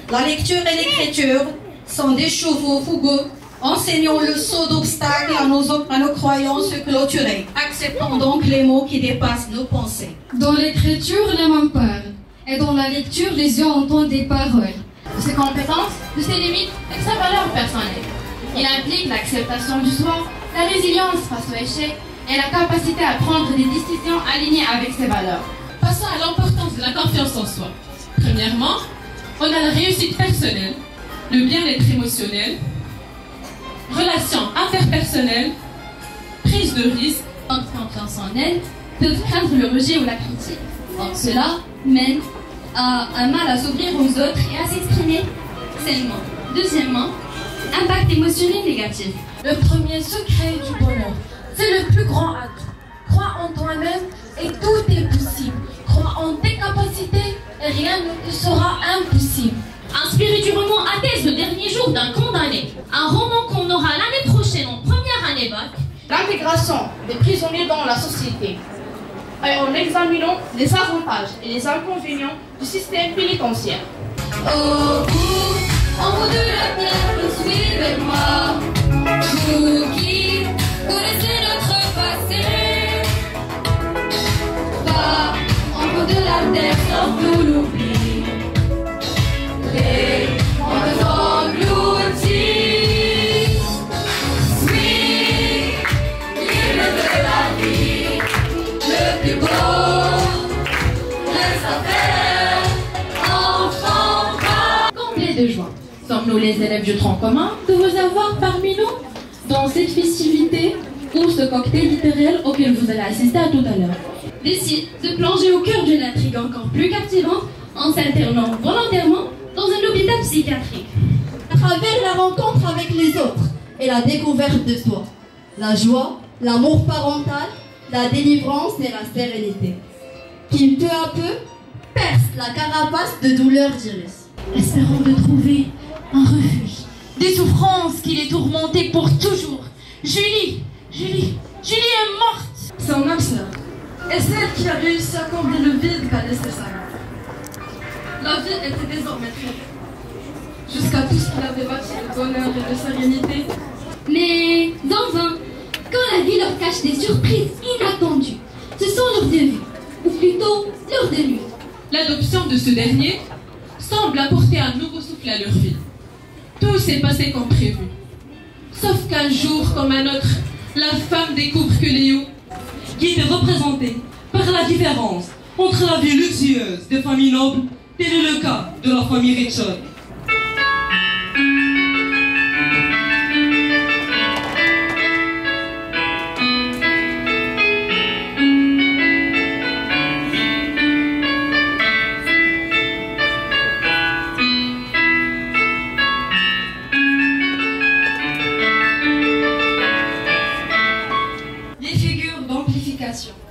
La lecture et l'écriture sont des chevaux fougueux. Enseignons le saut d'obstacles à nos croyances clôturées. Acceptons donc les mots qui dépassent nos pensées. Dans l'écriture, les mains parlent. Et dans la lecture, les yeux entendent des paroles. De ses compétences, de ses limites et de sa valeur personnelle. Il implique l'acceptation du soi, la résilience face au échec et la capacité à prendre des décisions alignées avec ses valeurs. Passons à l'importance de la confiance en soi. Premièrement, on a la réussite personnelle, le bien-être émotionnel, relations interpersonnelles, prise de risque. Sans confiance en elle, peuvent craindre le rejet ou la critique. Or, cela mène à un mal à s'ouvrir aux autres et à s'exprimer sainement. Deuxièmement, impact émotionnel négatif. Le premier secret du bonheur, c'est le plus grand atout. Crois en toi-même et tout est possible. Crois en tes capacités et rien ne te sera impossible. Un spirit du roman atteste le dernier jour d'un condamné. Un roman qu'on aura l'année prochaine en première année bac. L'intégration des prisonniers dans la société. Et en examinant les avantages et les inconvénients du système pénitentiaire. Au bout, en bout de la terre, suivez-moi. Vous qui connaissez notre passé. Pas en bout de la terre, sans tout l'oubli. Les mondes engloutis. Oui, libre de la vie, le plus beau reste à faire. Enfant, Comblés de joie. Sommes-nous les élèves du tronc commun de vous avoir parmi nous dans cette festivité ou ce cocktail littéraire auquel vous allez assister à tout à l'heure. Décide de plonger au cœur d'une intrigue encore plus captivante en s'internant volontairement dans un hôpital psychiatrique. À travers la rencontre avec les autres et la découverte de soi, la joie, l'amour parental, la délivrance et la sérénité, qui peu à peu percent la carapace de douleur d'Iris. Espérons de trouver un refuge des souffrances qui les tourmentaient pour toujours. Julie est morte. son âme sœur est celle qui a réussi à combler le vide qu'a laissé sa mère. La vie était désormais faite, jusqu'à tout ce qu'il avait bâti de bonheur et de sérénité. Mais en vain, quand la vie leur cache des surprises inattendues, ce sont leurs débuts, ou plutôt leurs débuts. L'adoption de ce dernier semble apporter un nouveau souffle à leur vie. Tout s'est passé comme prévu. Sauf qu'un jour comme un autre, la femme découvre que Léo, qui est représenté par la différence entre la vie luxueuse des familles nobles, tel est le cas de la famille Richard.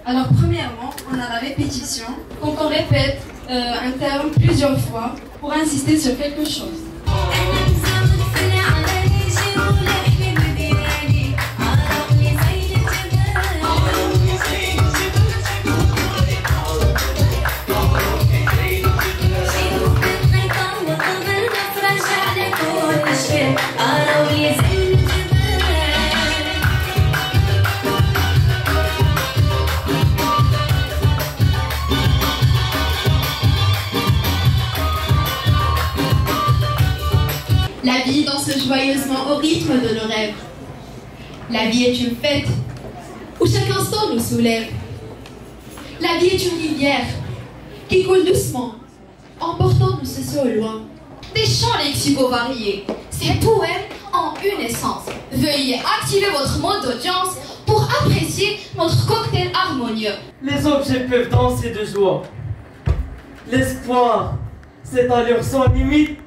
Alors premièrement, on a la répétition, donc on répète un terme plusieurs fois pour insister sur quelque chose. La vie danse joyeusement au rythme de nos rêves. La vie est une fête où chaque instant nous soulève. La vie est une rivière qui coule doucement, emportant nos sociaux au loin. Des chants lexicaux variés, ces poèmes ont une essence. Veuillez activer votre mode d'audience pour apprécier notre cocktail harmonieux. Les objets peuvent danser de joie. L'espoir, cette allure sans limite,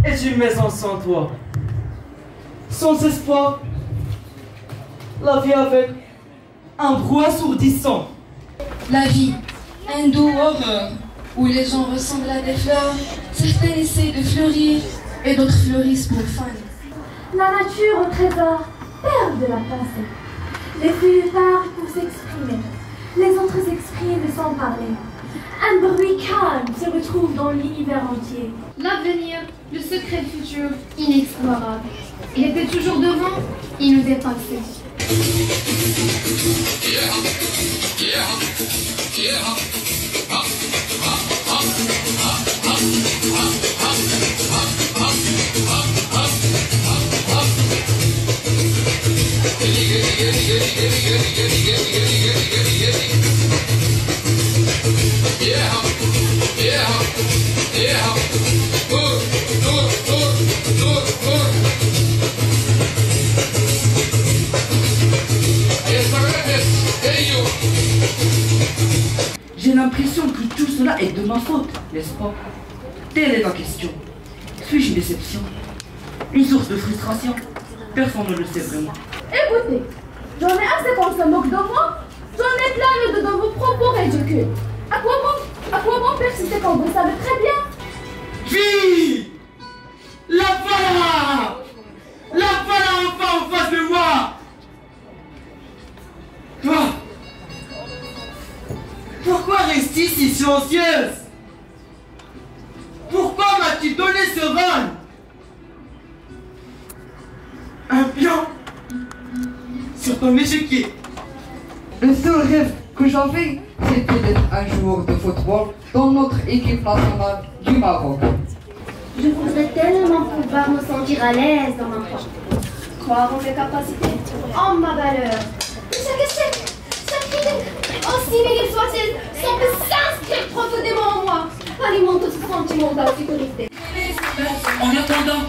est une maison sans toit. Sans espoir, la vie avec un bruit assourdissant. La vie, un doux horreur, où les gens ressemblent à des fleurs, certains essaient de fleurir et d'autres fleurissent pour fan. La nature au trésor perdent de la pensée. Les filles parlent pour s'exprimer. Les autres s'expriment sans parler. Un bruit calme se retrouve dans l'univers entier. L'avenir, le secret futur, inexplorable. Il était toujours devant, il nous dépassait. J'ai l'impression que tout cela est de ma faute, n'est-ce pas? Telle est la question. Suis-je une déception? Une source de frustration? Personne ne le sait vraiment. Écoutez, j'en ai assez qu'on se moque de moi. J'en ai plein de vos propos ridicules. À quoi bon persister quand vous savez très bien? Fille! La voilà! La voilà enfin en face de moi! Toi! Pourquoi restes-tu si silencieuse? Pourquoi m'as-tu donné ce rôle? Un pion sur ton échiquier. Le seul rêve que j'avais, c'était d'être un joueur de football dans notre équipe nationale du Maroc. Je voudrais tellement pouvoir me sentir à l'aise dans ma foi. Croire en mes capacités, en ma valeur. Chaque idée, aussi minimes soit-elle, semble s'inscrire profondément en moi, alimente ce sentiment d'insécurité. En attendant,